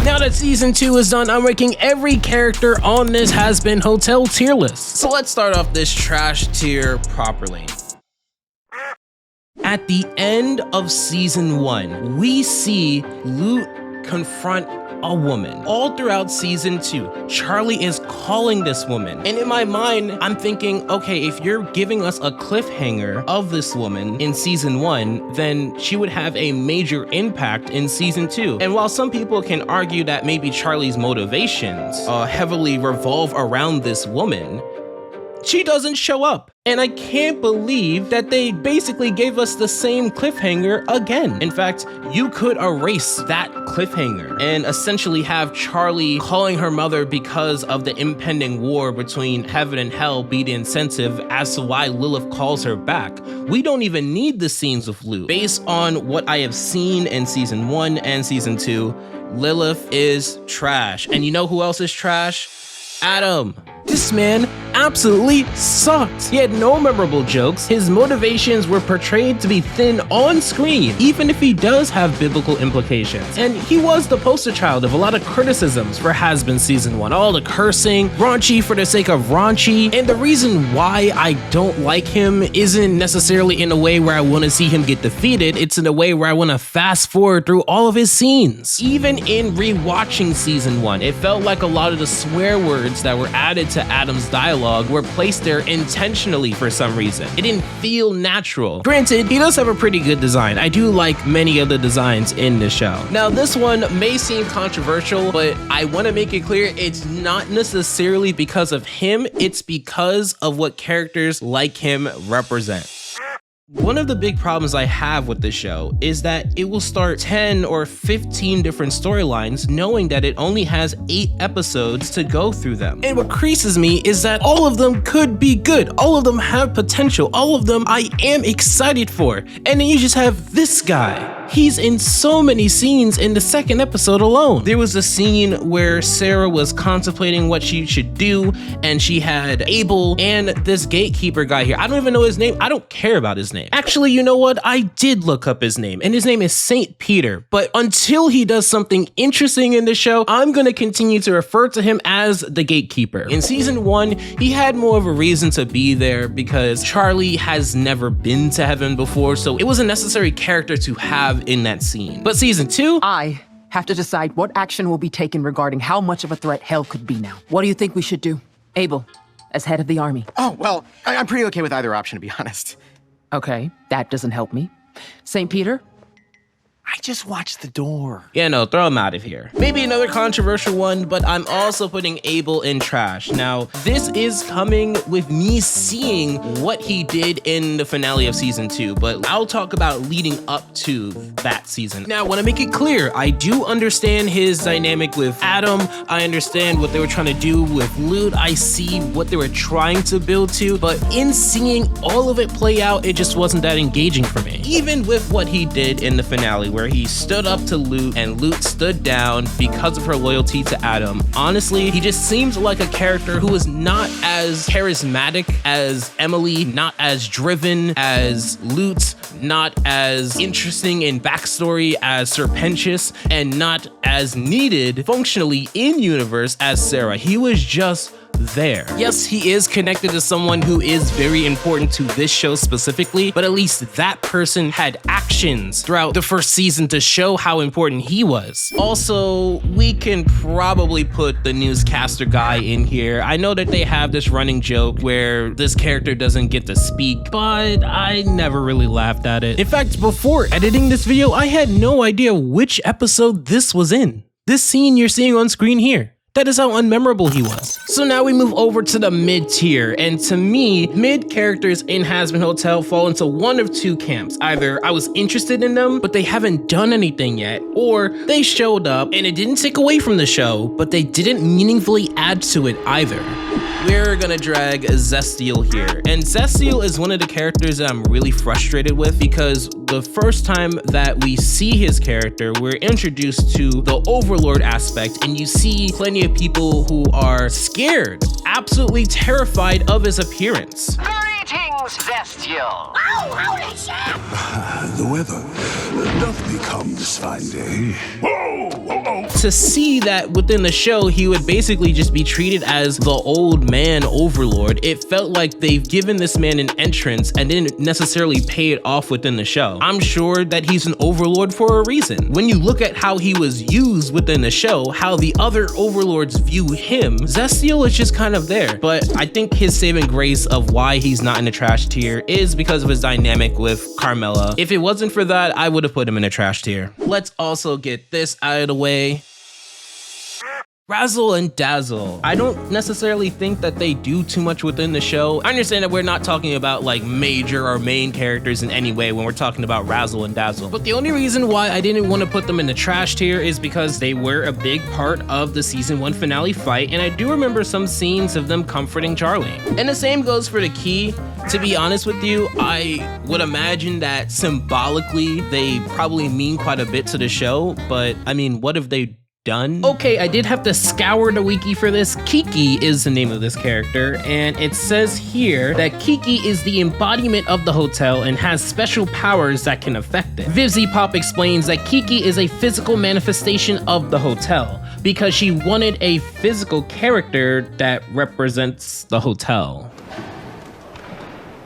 Now that season 2 is done, I'm ranking every character on this Hazbin Hotel tier list. So let's start off this trash tier properly. At the end of season 1, we see Lute confront a woman. All throughout season 2, Charlie is calling this woman. And in my mind, I'm thinking, okay, if you're giving us a cliffhanger of this woman in season 1, then she would have a major impact in season 2. And while some people can argue that maybe Charlie's motivations heavily revolve around this woman, she doesn't show up. And I can't believe that they basically gave us the same cliffhanger again. In fact, you could erase that cliffhanger and essentially have Charlie calling her mother because of the impending war between heaven and hell be the incentive as to why Lilith calls her back. We don't even need the scenes with Lute. Based on what I have seen in season 1 and season 2, Lilith is trash. And you know who else is trash? Adam. This man absolutely sucked. He had no memorable jokes. His motivations were portrayed to be thin on screen, even if he does have biblical implications. And he was the poster child of a lot of criticisms for Hazbin season 1. All the cursing, raunchy for the sake of raunchy. And the reason why I don't like him isn't necessarily in a way where I want to see him get defeated. It's in a way where I want to fast forward through all of his scenes. Even in rewatching season 1, it felt like a lot of the swear words that were added to Adam's dialogue were placed there intentionally for some reason. It didn't feel natural. Granted, he does have a pretty good design. I do like many of the designs in the show. Now, this one may seem controversial, but I want to make it clear it's not necessarily because of him, it's because of what characters like him represent. One of the big problems I have with this show is that it will start 10 or 15 different storylines knowing that it only has 8 episodes to go through them. And what creases me is that all of them could be good. All of them have potential. All of them I am excited for. And then you just have this guy. He's in so many scenes in the 2nd episode alone. There was a scene where Sarah was contemplating what she should do, and she had Abel and this gatekeeper guy here. I don't even know his name. I don't care about his name. Actually, you know what? I did look up his name, and his name is Saint Peter. But until he does something interesting in the show, I'm gonna continue to refer to him as the gatekeeper. In season 1, he had more of a reason to be there because Charlie has never been to heaven before, so it was a necessary character to have in that scene. But season 2, I have to decide what action will be taken regarding how much of a threat hell could be now. What do you think we should do? Abel, as head of the army. Oh, well, I'm pretty okay with either option, to be honest. Okay, that doesn't help me. St. Peter? I just watched the door. yeah, no, throw him out of here. Maybe another controversial one, but I'm also putting Abel in trash. Now, this is coming with me seeing what he did in the finale of season 2, but I'll talk about leading up to that season. Now, I want to make it clear, I do understand his dynamic with Adam. I understand what they were trying to do with Lute. I see what they were trying to build to, but in seeing all of it play out, it just wasn't that engaging for me. Even with what he did in the finale, where he stood up to Lute and Lute stood down because of her loyalty to Adam. Honestly, he just seems like a character who is not as charismatic as Emily, not as driven as Lute, not as interesting in backstory as Serpentious, and not as needed functionally in universe as Sarah. He was just there. Yes, he is connected to someone who is very important to this show specifically, but at least that person had actions throughout the first season to show how important he was. Also, we can probably put the newscaster guy in here. I know that they have this running joke where this character doesn't get to speak, but I never really laughed at it. In fact, before editing this video, I had no idea which episode this was in. This scene you're seeing on screen here. That is how unmemorable he was. So now we move over to the mid tier, and to me, mid characters in Hazbin Hotel fall into one of two camps. Either I was interested in them, but they haven't done anything yet, or they showed up and it didn't take away from the show, but they didn't meaningfully add to it either. We're gonna drag Zestiel here, and Zestiel is one of the characters that I'm really frustrated with because the first time that we see his character, we're introduced to the Overlord aspect, and you see plenty of people who are scared, absolutely terrified of his appearance. Greetings, Zestiel. Oh, holy shit! The weather doth become this fine day. Whoa! go. To see that within the show, he would basically just be treated as the old man overlord, it felt like they've given this man an entrance and didn't necessarily pay it off within the show. I'm sure that he's an overlord for a reason. When you look at how he was used within the show, how the other overlords view him, Zestial is just kind of there. But I think his saving grace of why he's not in the trash tier is because of his dynamic with Carmella. If it wasn't for that, I would have put him in a trash tier. Let's also get this out of the way. Razzle and Dazzle. I don't necessarily think that they do too much within the show. I understand that we're not talking about like major or main characters in any way when we're talking about Razzle and Dazzle. But the only reason why I didn't want to put them in the trash tier is because they were a big part of the season 1 finale fight, and I do remember some scenes of them comforting Charlie. And the same goes for the Key. To be honest with you, I would imagine that symbolically they probably mean quite a bit to the show, but I mean, what have they done? Okay, I did have to scour the wiki for this. Kiki is the name of this character, and it says here that Kiki is the embodiment of the hotel and has special powers that can affect it. Vivzy Pop explains that Kiki is a physical manifestation of the hotel because she wanted a physical character that represents the hotel.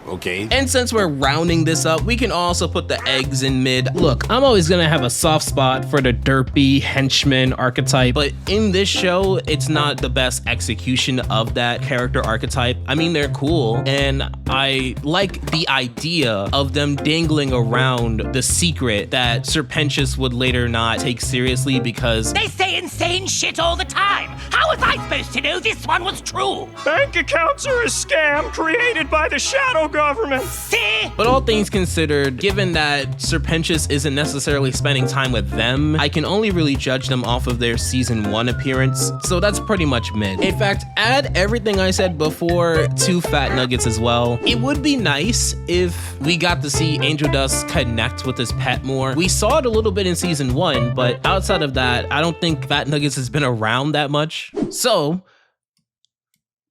Okay. And since we're rounding this up, we can also put the eggs in mid. Look, I'm always gonna have a soft spot for the derpy henchman archetype, but in this show, it's not the best execution of that character archetype. I mean, they're cool, and I like the idea of them dangling around the secret that Serpentius would later not take seriously because They say insane shit all the time. How was I supposed to know this one was true? Bank accounts are a scam created by the shadow government. See? But all things considered, given that Serpentius isn't necessarily spending time with them, I can only really judge them off of their season 1 appearance, so that's pretty much mid. In fact, add everything I said before to Fat Nuggets as well. It would be nice if we got to see Angel Dust connect with his pet more. We saw it a little bit in season 1, but outside of that, I don't think Fat Nuggets has been around that much. So,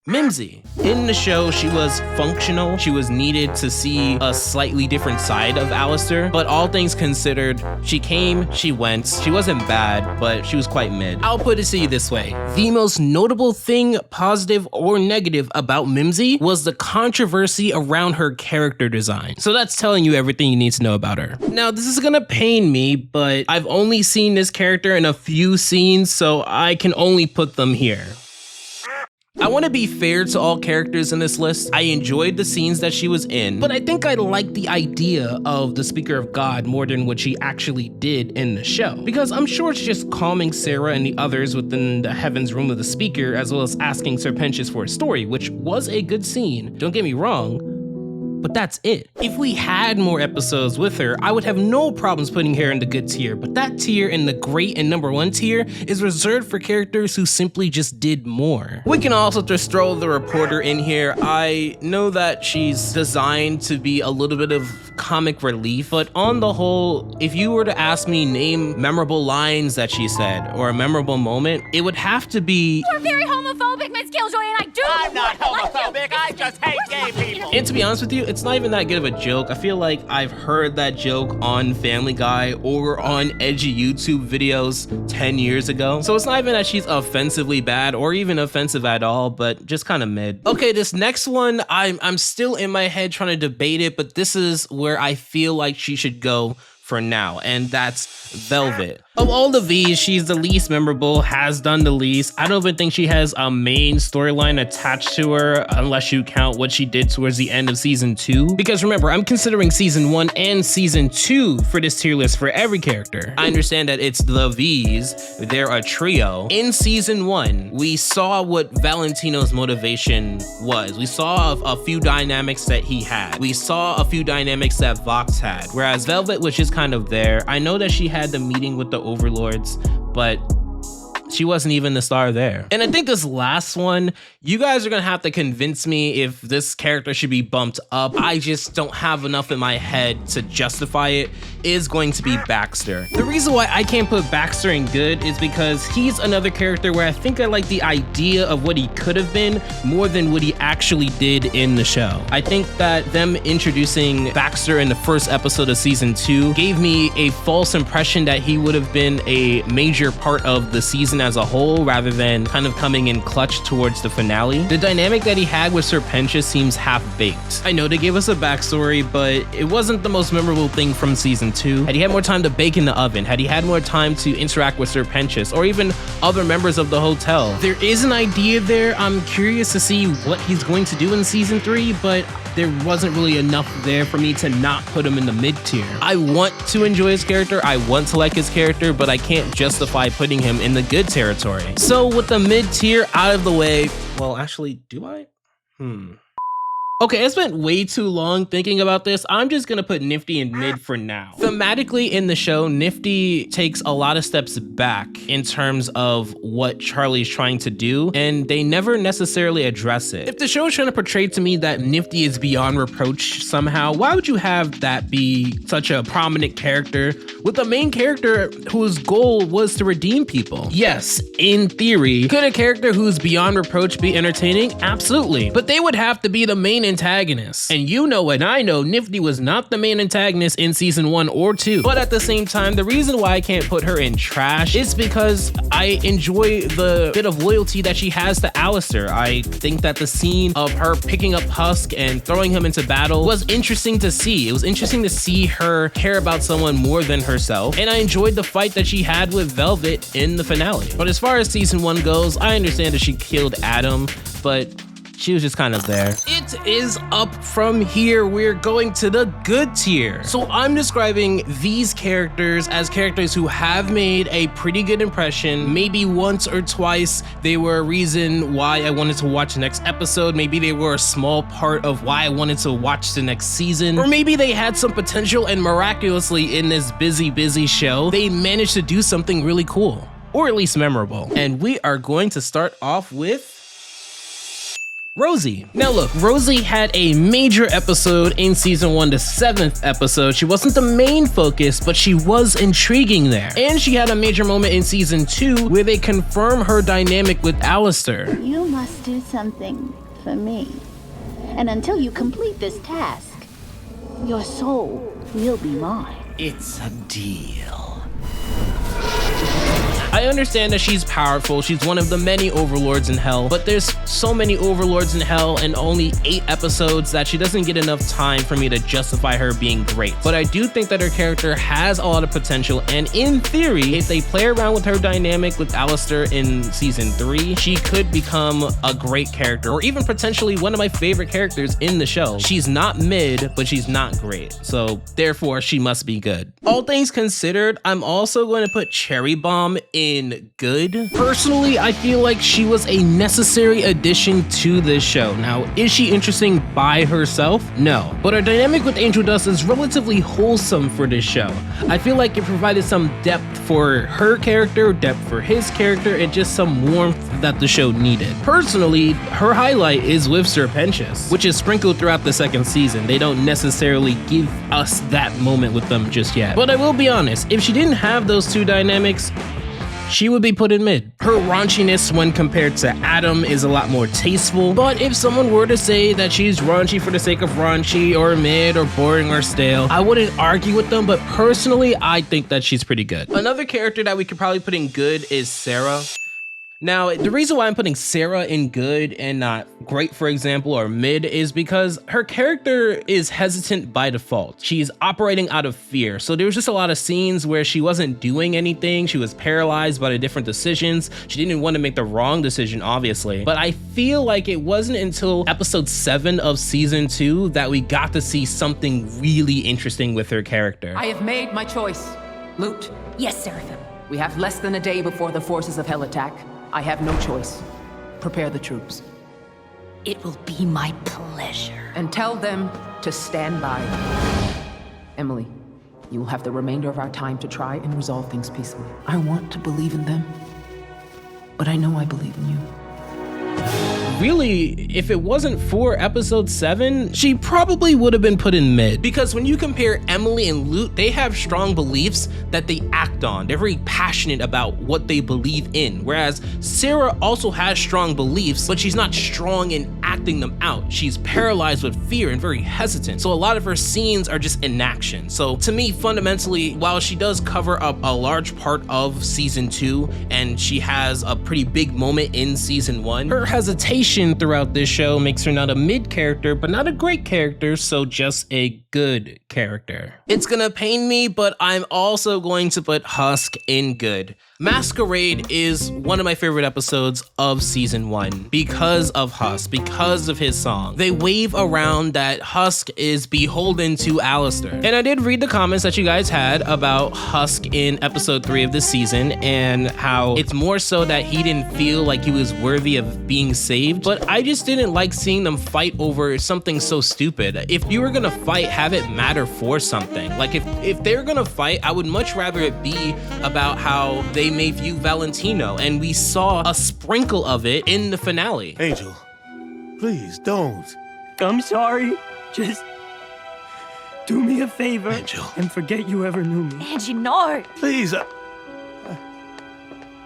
Mimsy. In the show, she was functional. She was needed to see a slightly different side of Alistair, but all things considered, she came, she went. She wasn't bad, but she was quite mid. I'll put it to you this way. The most notable thing, positive or negative, about Mimsy was the controversy around her character design. So that's telling you everything you need to know about her. Now, this is gonna pain me, but I've only seen this character in a few scenes, so I can only put them here. I want to be fair to all characters in this list. I enjoyed the scenes that she was in, but I think I like the idea of the Speaker of God more than what she actually did in the show. Because I'm sure it's just calming Sarah and the others within the Heaven's Room of the Speaker, as well as asking Serpentius for a story, which was a good scene, don't get me wrong. But that's it. If we had more episodes with her, I would have no problems putting her in the good tier, but that tier in the great and number 1 tier is reserved for characters who simply just did more. We can also just throw the reporter in here. I know that she's designed to be a little bit of comic relief, but on the whole, if you were to ask me name memorable lines that she said or a memorable moment, it would have to be You're very homophobic, Miss Killjoy, and I do. I'm not homophobic. I just hate gay people. And to be honest with you, it's not even that good of a joke. I feel like I've heard that joke on Family Guy or on edgy YouTube videos 10 years ago. So it's not even that she's offensively bad or even offensive at all, but just kind of mid. Okay, this next one, I'm still in my head trying to debate it, but this is where I feel like she should go for now, and that's Velvet. Of all the V's, she's the least memorable, has done the least. I don't even think she has a main storyline attached to her unless you count what she did towards the end of season 2. Because remember, I'm considering season 1 and season 2 for this tier list for every character. I understand that it's the V's, they're a trio. In season 1, we saw what Valentino's motivation was. We saw a few dynamics that he had. We saw a few dynamics that Vox had, whereas Velvet was just kind of there. I know that she had the meeting with the overlords, but she wasn't even the star there. And I think this last one, you guys are gonna have to convince me if this character should be bumped up. I just don't have enough in my head to justify it, is going to be Baxter. The reason why I can't put Baxter in good is because he's another character where I think I like the idea of what he could have been more than what he actually did in the show. I think that them introducing Baxter in the first episode of season 2 gave me a false impression that he would have been a major part of the season as a whole rather than kind of coming in clutch towards the finale. The dynamic that he had with Serpentius seems half-baked. I know they gave us a backstory, but it wasn't the most memorable thing from season 2. Had he had more time to bake in the oven, had he had more time to interact with Serpentius or even other members of the hotel, there is an idea there. I'm curious to see what he's going to do in season 3, but there wasn't really enough there for me to not put him in the mid tier. I want to enjoy his character, I want to like his character, but I can't justify putting him in the good territory. So with the mid tier out of the way, well, actually, do I? Okay, I spent way too long thinking about this. I'm just gonna put Nifty in mid for now. Thematically in the show, Nifty takes a lot of steps back in terms of what Charlie's trying to do, and they never necessarily address it. If the show is trying to portray to me that Nifty is beyond reproach somehow, why would you have that be such a prominent character with a main character whose goal was to redeem people? Yes, in theory, could a character who's beyond reproach be entertaining? Absolutely, but they would have to be the main antagonist. And you know and I know Nifty was not the main antagonist in season 1 or 2. But at the same time, the reason why I can't put her in trash is because I enjoy the bit of loyalty that she has to Alistair. I think that the scene of her picking up Husk and throwing him into battle was interesting to see. It was interesting to see her care about someone more than herself. And I enjoyed the fight that she had with Velvet in the finale. But as far as season 1 goes, I understand that she killed Adam, but she was just kind of there. It is up from here. We're going to the good tier. So I'm describing these characters as characters who have made a pretty good impression. Maybe once or twice they were a reason why I wanted to watch the next episode. Maybe they were a small part of why I wanted to watch the next season. Or maybe they had some potential and miraculously in this busy show, they managed to do something really cool. Or at least memorable. And we are going to start off with Rosie. Now look, Rosie had a major episode in season 1, the 7th episode. She wasn't the main focus, but she was intriguing there. And she had a major moment in season 2 where they confirm her dynamic with Alistair. You must do something for me. And until you complete this task, your soul will be mine. It's a deal. I understand that she's powerful, she's one of the many overlords in hell, but there's so many overlords in hell and only 8 episodes that she doesn't get enough time for me to justify her being great. But I do think that her character has a lot of potential, and in theory, if they play around with her dynamic with Alistair in season 3, she could become a great character, or even potentially one of my favorite characters in the show. She's not mid, but she's not great, so therefore she must be good. All things considered, I'm also going to put Cherry Bomb in good. Personally, I feel like she was a necessary addition to this show. Now, is she interesting by herself? No. But her dynamic with Angel Dust is relatively wholesome for this show. I feel like it provided some depth for her character, depth for his character, and just some warmth that the show needed. Personally, her highlight is with Serpentius, which is sprinkled throughout the 2nd season. They don't necessarily give us that moment with them just yet. But I will be honest, if she didn't have those two dynamics, she would be put in mid. Her raunchiness when compared to Adam is a lot more tasteful, but if someone were to say that she's raunchy for the sake of raunchy, or mid, or boring, or stale, I wouldn't argue with them, but personally, I think that she's pretty good. Another character that we could probably put in good is Sarah. Now, the reason why I'm putting Sarah in good and not great, for example, or mid is because her character is hesitant by default. She's operating out of fear. So there was just a lot of scenes where she wasn't doing anything. She was paralyzed by the different decisions. She didn't want to make the wrong decision, obviously. But I feel like it wasn't until episode 7 of season 2 that we got to see something really interesting with her character. I have made my choice. Loot, Yes, Seraphim. we have less than a day before the forces of hell attack. I have no choice. Prepare the troops. It will be my pleasure. And tell them to stand by. Emily, you will have the remainder of our time to try and resolve things peacefully. I want to believe in them, but I know I believe in you. Really, if it wasn't for episode 7, she probably would have been put in mid. Because when you compare Emily and Lute, they have strong beliefs that they act on. They're very passionate about what they believe in. Whereas Sarah also has strong beliefs, but she's not strong in acting them out. She's paralyzed with fear and very hesitant. So a lot of her scenes are just inaction. So to me, fundamentally, while she does cover up a large part of season 2, and she has a pretty big moment in season 1, her hesitation throughout this show makes her not a mid character, but not a great character, so just a good character. It's gonna pain me, but I'm also going to put Husk in good. Masquerade is one of my favorite episodes of season 1 because of Husk, because of his song. They wave around that Husk is beholden to Alistair. And I did read the comments that you guys had about Husk in episode 3 of this season and how it's more so that he didn't feel like he was worthy of being saved, but I just didn't like seeing them fight over something so stupid. If you were gonna fight, have it matter for something. Like if they're gonna fight, I would much rather it be about how they may view Valentino, and we saw a sprinkle of it in the finale. Angel, please don't. I'm sorry. Just do me a favor Angel. and forget you ever knew me. Angie, no! Please,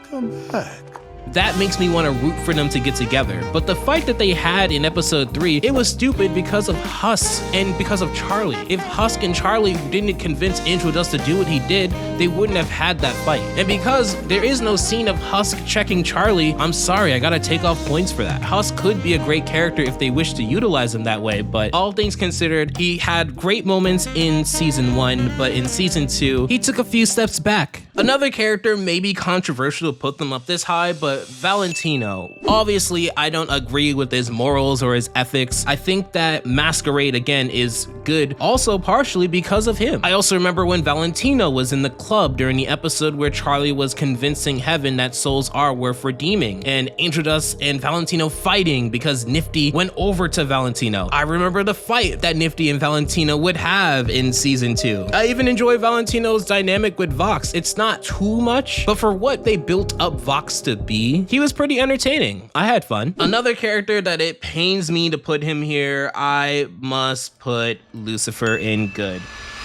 come back. That makes me want to root for them to get together. But the fight that they had in episode 3, it was stupid because of Husk and because of Charlie. If Husk and Charlie didn't convince Angel Dust to do what he did, they wouldn't have had that fight. And because there is no scene of Husk checking Charlie, I'm sorry, I gotta take off points for that. Husk could be a great character if they wish to utilize him that way, but all things considered, he had great moments in season 1, but in season 2, he took a few steps back. Another character may be controversial to put them up this high, but Valentino. Obviously, I don't agree with his morals or his ethics. I think that Masquerade, again, is good, also partially because of him. I also remember when Valentino was in the club during the episode where Charlie was convincing Heaven that souls are worth redeeming, and Angel Dust and Valentino fighting because Nifty went over to Valentino. I remember the fight that Nifty and Valentino would have in season 2. I even enjoy Valentino's dynamic with Vox. It's not too much, but for what they built up Vox to be, he was pretty entertaining. I had fun. Another character that it pains me to put him here, I must put Lucifer in good.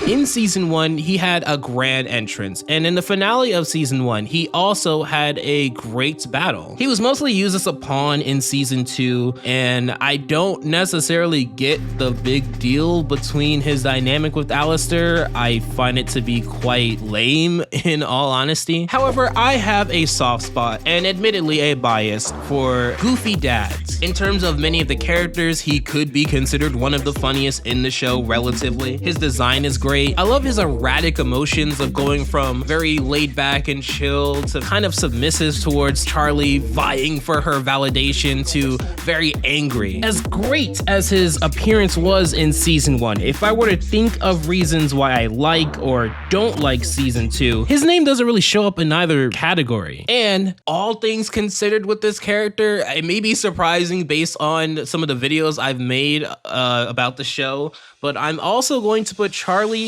In season 1, he had a grand entrance, and in the finale of season 1, he also had a great battle. He was mostly used as a pawn in season 2, and I don't necessarily get the big deal between his dynamic with Alistair. I find it to be quite lame, in all honesty. However, I have a soft spot, and admittedly a bias, for goofy dads. In terms of many of the characters, he could be considered one of the funniest in the show relatively. His design is great. I love his erratic emotions of going from very laid back and chill to kind of submissive towards Charlie, vying for her validation, to very angry. As great as his appearance was in season 1, if I were to think of reasons why I like or don't like season 2, his name doesn't really show up in either category. And all things considered with this character, it may be surprising based on some of the videos I've made about the show, but I'm also going to put Charlie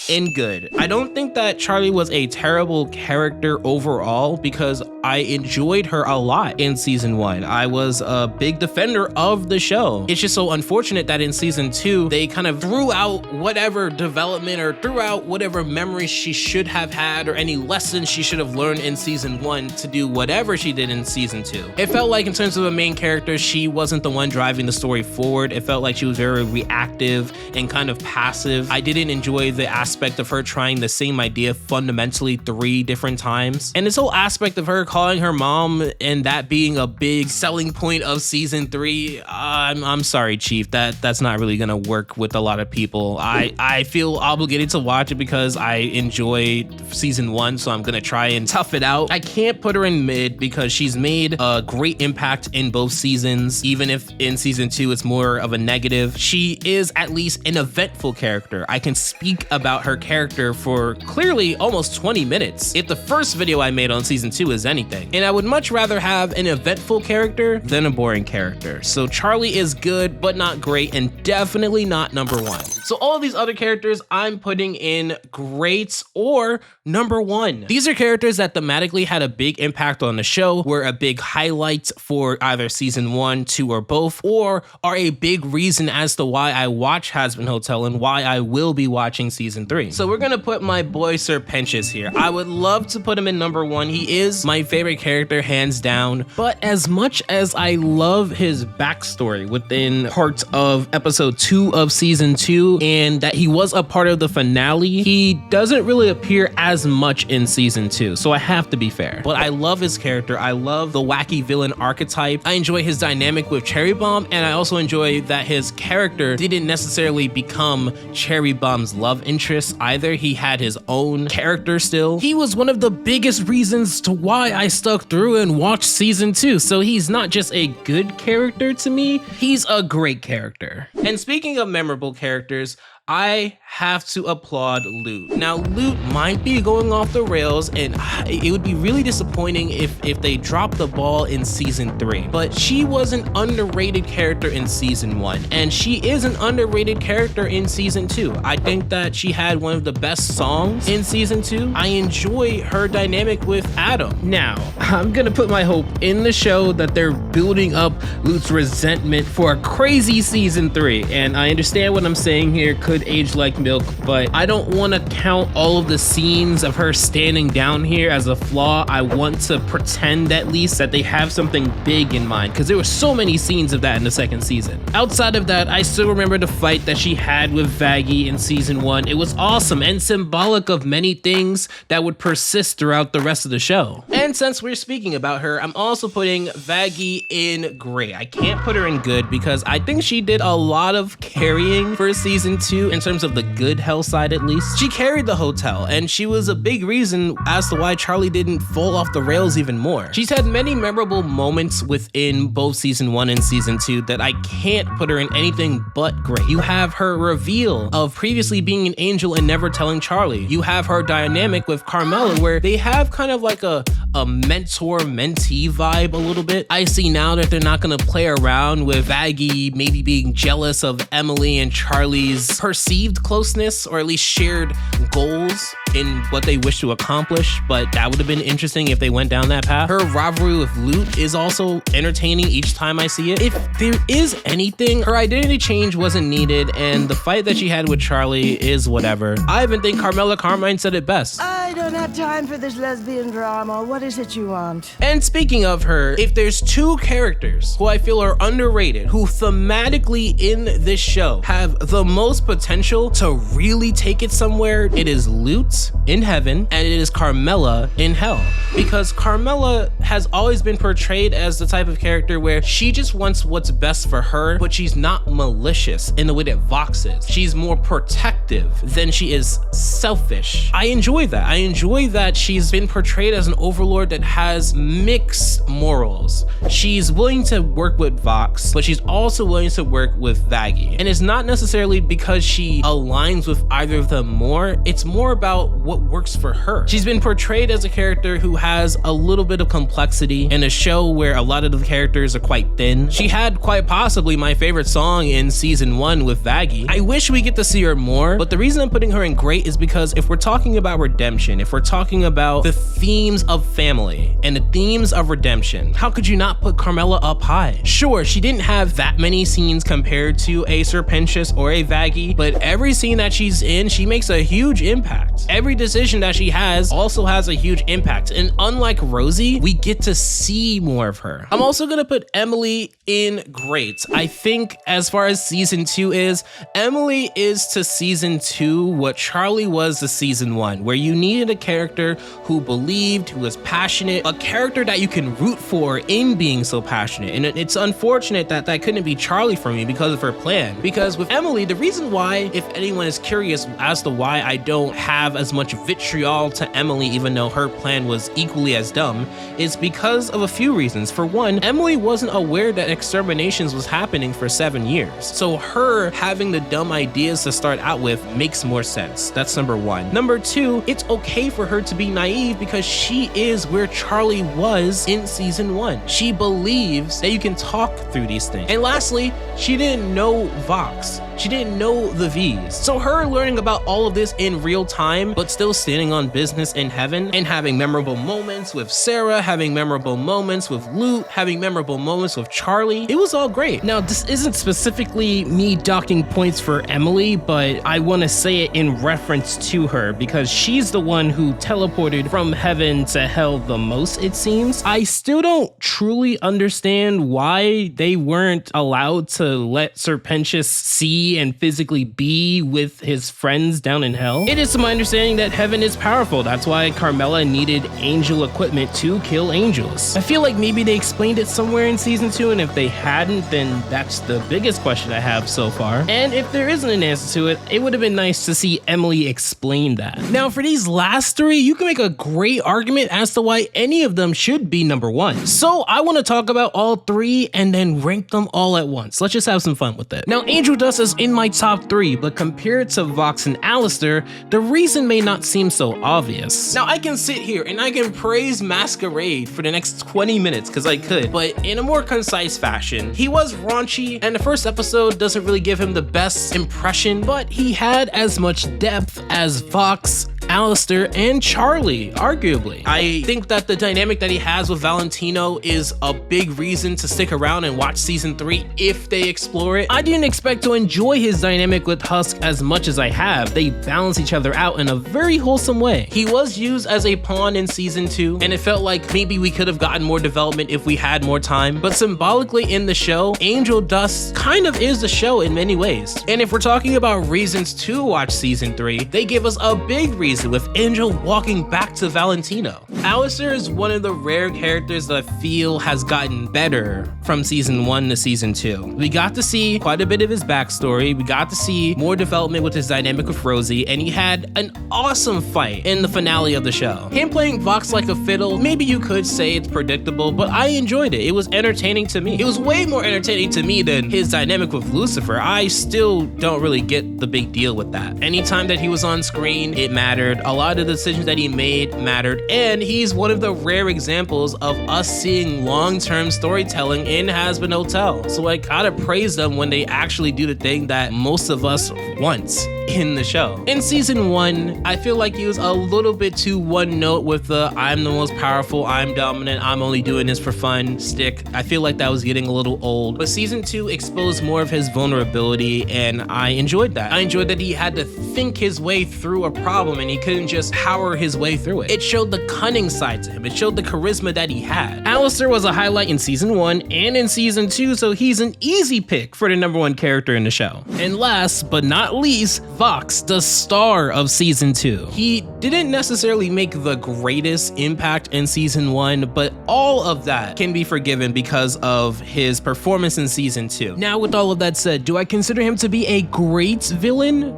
in good. I don't think that Charlie was a terrible character overall because I enjoyed her a lot in season 1. I was a big defender of the show. It's just so unfortunate that in season 2, they kind of threw out whatever development or threw out whatever memories she should have had or any lessons she should have learned in season 1 to do whatever she did in season 2. It felt like in terms of a main character, she wasn't the one driving the story forward. It felt like she was very reactive and kind of passive. I didn't enjoy the aspect of her trying the same idea fundamentally 3 different times. And this whole aspect of her calling her mom and that being a big selling point of season 3, I'm sorry, Chief, that's not really gonna work with a lot of people. I feel obligated to watch it because I enjoyed season 1, so I'm gonna try and tough it out. I can't put her in mid because she's made a great impact in both seasons, even if in season 2 it's more of a negative. She is at least an eventful character. I can speak about her character for clearly almost 20 minutes if the first video I made on season 2 is anything. And I would much rather have an eventful character than a boring character. So Charlie is good, but not great, and definitely not number 1. So all of these other characters I'm putting in greats or number 1. These are characters that thematically had a big impact on the show, were a big highlight for either season 1, 2, or both, or are a big reason as to why I watch Hazbin Hotel and why I will be watching season 3. So we're gonna put my boy Sir Pentious here. I would love to put him in number 1. He is my favorite character, hands down. But as much as I love his backstory within parts of episode 2 of season 2, and that he was a part of the finale, he doesn't really appear as much in season 2, so I have to be fair. But I love his character. I love the wacky villain archetype. I enjoy his dynamic with Cherry Bomb, and I also enjoy that his character didn't necessarily become Cherry Bomb's love interest either. He had his own character still. He was one of the biggest reasons to why I stuck through and watched season 2, so he's not just a good character to me, he's a great character. And speaking of memorable characters, I have to applaud Lute. Now, Lute might be going off the rails, and it would be really disappointing if they dropped the ball in season 3, but she was an underrated character in season 1, and she is an underrated character in season 2. I think that she had one of the best songs in season 2. I enjoy her dynamic with Adam. Now, I'm gonna put my hope in the show that they're building up Lute's resentment for a crazy season 3, and I understand what I'm saying here could age like milk, but I don't want to count all of the scenes of her standing down here as a flaw. I want to pretend at least that they have something big in mind, because there were so many scenes of that in the second season. Outside of that, I still remember the fight that she had with Vaggie in season 1. It was awesome and symbolic of many things that would persist throughout the rest of the show. And since we're speaking about her, I'm also putting Vaggie in great. I can't put her in good because I think she did a lot of carrying for season 2 in terms of the good hell side at least. She carried the hotel, and she was a big reason as to why Charlie didn't fall off the rails even more. She's had many memorable moments within both season 1 and season 2 that I can't put her in anything but great. You have her reveal of previously being an angel and never telling Charlie. You have her dynamic with Carmela, where they have kind of like a mentor-mentee vibe a little bit. I see now that they're not gonna play around with Vaggie maybe being jealous of Emily and Charlie's perceived closeness, or at least shared goals in what they wish to accomplish, but that would have been interesting if they went down that path. Her rivalry with Lute is also entertaining each time I see it. If there is anything, her identity change wasn't needed, and the fight that she had with Charlie is whatever. I even think Carmela Carmine said it best. I don't have time for this lesbian drama. What is it you want? And speaking of her, if there's 2 characters who I feel are underrated, who thematically in this show have the most potential to really take it somewhere, it is Lute in heaven and it is Carmela in hell. Because Carmela has always been portrayed as the type of character where she just wants what's best for her, but she's not malicious in the way that Vox is. She's more protective than she is selfish. I enjoy that. I enjoy that she's been portrayed as an overlord that has mixed morals. She's willing to work with Vox, but she's also willing to work with Vaggie. And it's not necessarily because she aligns with either of them more, it's more about what works for her. She's been portrayed as a character who has a little bit of complexity in a show where a lot of the characters are quite thin. She had quite possibly my favorite song in season 1 with Vaggie. I wish we get to see her more, but the reason I'm putting her in great is because if we're talking about redemption, if we're talking about the themes of family and the themes of redemption, how could you not put Carmela up high? Sure, she didn't have that many scenes compared to a Sir Pentious or a Vaggie, but every scene that she's in, she makes a huge impact. Every decision that she has also has a huge impact, and unlike Rosie, we get to see more of her. I'm also gonna put Emily in great. I think as far as season 2 is, Emily is to season 2 what Charlie was to season 1, where you needed a character who believed, who was passionate, a character that you can root for in being so passionate. And it's unfortunate that that couldn't be Charlie for me because of her plan. Because with Emily, the reason why, if anyone is curious as to why I don't have as as much vitriol to Emily, even though her plan was equally as dumb, is because of a few reasons. For one, Emily wasn't aware that exterminations was happening for 7 years. So her having the dumb ideas to start out with makes more sense. That's number one. Number two, it's okay for her to be naive because she is where Charlie was in season 1. She believes that you can talk through these things. And lastly, she didn't know Vox. She didn't know the V's. So her learning about all of this in real time, but still standing on business in heaven and having memorable moments with Sarah, having memorable moments with Luke, having memorable moments with Charlie, it was all great. Now, this isn't specifically me docking points for Emily, but I want to say it in reference to her because she's the one who teleported from heaven to hell the most, it seems. I still don't truly understand why they weren't allowed to let Serpentius see and physically be with his friends down in hell. It is to my understanding that heaven is powerful. That's why Carmela needed angel equipment to kill angels. I feel like maybe they explained it somewhere in season 2, and if they hadn't, then that's the biggest question I have so far. And if there isn't an answer to it, it would have been nice to see Emily explain that. Now, for these last 3, you can make a great argument as to why any of them should be number 1. So I want to talk about all 3 and then rank them all at once. Let's just have some fun with it. Now, Angel Dust is in my top 3, but compared to Vox and Alistair, the reason may not seem so obvious. Now, I can sit here and I can praise Masquerade for the next 20 minutes because I could, but in a more concise fashion. He was raunchy, and the first episode doesn't really give him the best impression, but he had as much depth as Vox, Alistair, and Charlie, arguably. I think that the dynamic that he has with Valentino is a big reason to stick around and watch season 3 if they explore it. I didn't expect to enjoy his dynamic with Husk as much as I have. They balance each other out in a very wholesome way. He was used as a pawn in season 2, and it felt like maybe we could have gotten more development if we had more time, but symbolically in the show, Angel Dust kind of is the show in many ways. And if we're talking about reasons to watch season 3, they give us a big reason with Angel walking back to Valentino. Alistair is one of the rare characters that I feel has gotten better from season 1 to season 2. We got to see quite a bit of his backstory, we got to see more development with his dynamic with Rosie, and he had an awesome fight in the finale of the show. Him playing Vox like a fiddle, maybe you could say it's predictable, but I enjoyed it. It was entertaining to me. It was way more entertaining to me than his dynamic with Lucifer. I still don't really get the big deal with that. Anytime that he was on screen, it mattered. A lot of the decisions that he made mattered, and he's one of the rare examples of us seeing long-term storytelling in Hazbin Hotel. So I gotta praise them when they actually do the thing that most of us want in the show. In season 1, I feel like he was a little bit too one note with the I'm the most powerful, I'm dominant, I'm only doing this for fun stick. I feel like that was getting a little old, but season 2 exposed more of his vulnerability, and I enjoyed that. I enjoyed that he had to think his way through a problem and he couldn't just power his way through it. It showed the cunning side to him. It showed the charisma that he had. Alistair was a highlight in season 1 and in season 2, so he's an easy pick for the number 1 character in the show. And last but not least, Vox, the star of season 2. He didn't necessarily make the greatest impact in season 1, but all of that can be forgiven because of his performance in season 2. Now, with all of that said, do I consider him to be a great villain?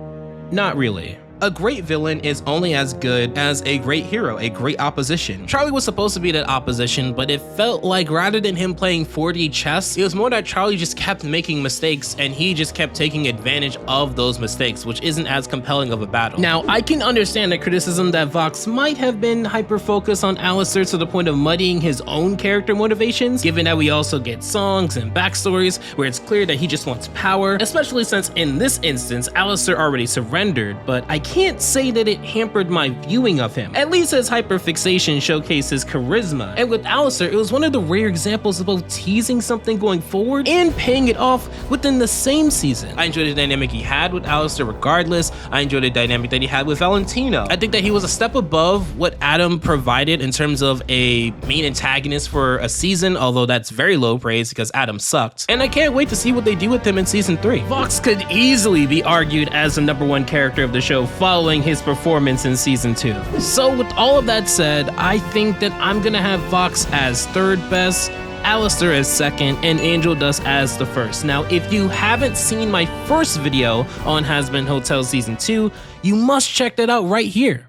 Not really. A great villain is only as good as a great hero, a great opposition. Charlie was supposed to be that opposition, but it felt like rather than him playing 4D chess, it was more that Charlie just kept making mistakes and he just kept taking advantage of those mistakes, which isn't as compelling of a battle. Now, I can understand the criticism that Vox might have been hyper-focused on Alistair to the point of muddying his own character motivations, given that we also get songs and backstories where it's clear that he just wants power, especially since in this instance, Alistair already surrendered, but I can't say that it hampered my viewing of him. At least his hyperfixation showcased his charisma. And with Alistair, it was one of the rare examples of both teasing something going forward and paying it off within the same season. I enjoyed the dynamic he had with Alistair regardless. I enjoyed the dynamic that he had with Valentino. I think that he was a step above what Adam provided in terms of a main antagonist for a season, although that's very low praise because Adam sucked. And I can't wait to see what they do with him in season 3. Vox could easily be argued as the number 1 character of the show following his performance in season 2. So with all of that said, I think that I'm gonna have Vox as 3rd best, Alistair as 2nd, and Angel Dust as the 1st. Now, if you haven't seen my first video on Hazbin Hotel Season 2, you must check that out right here.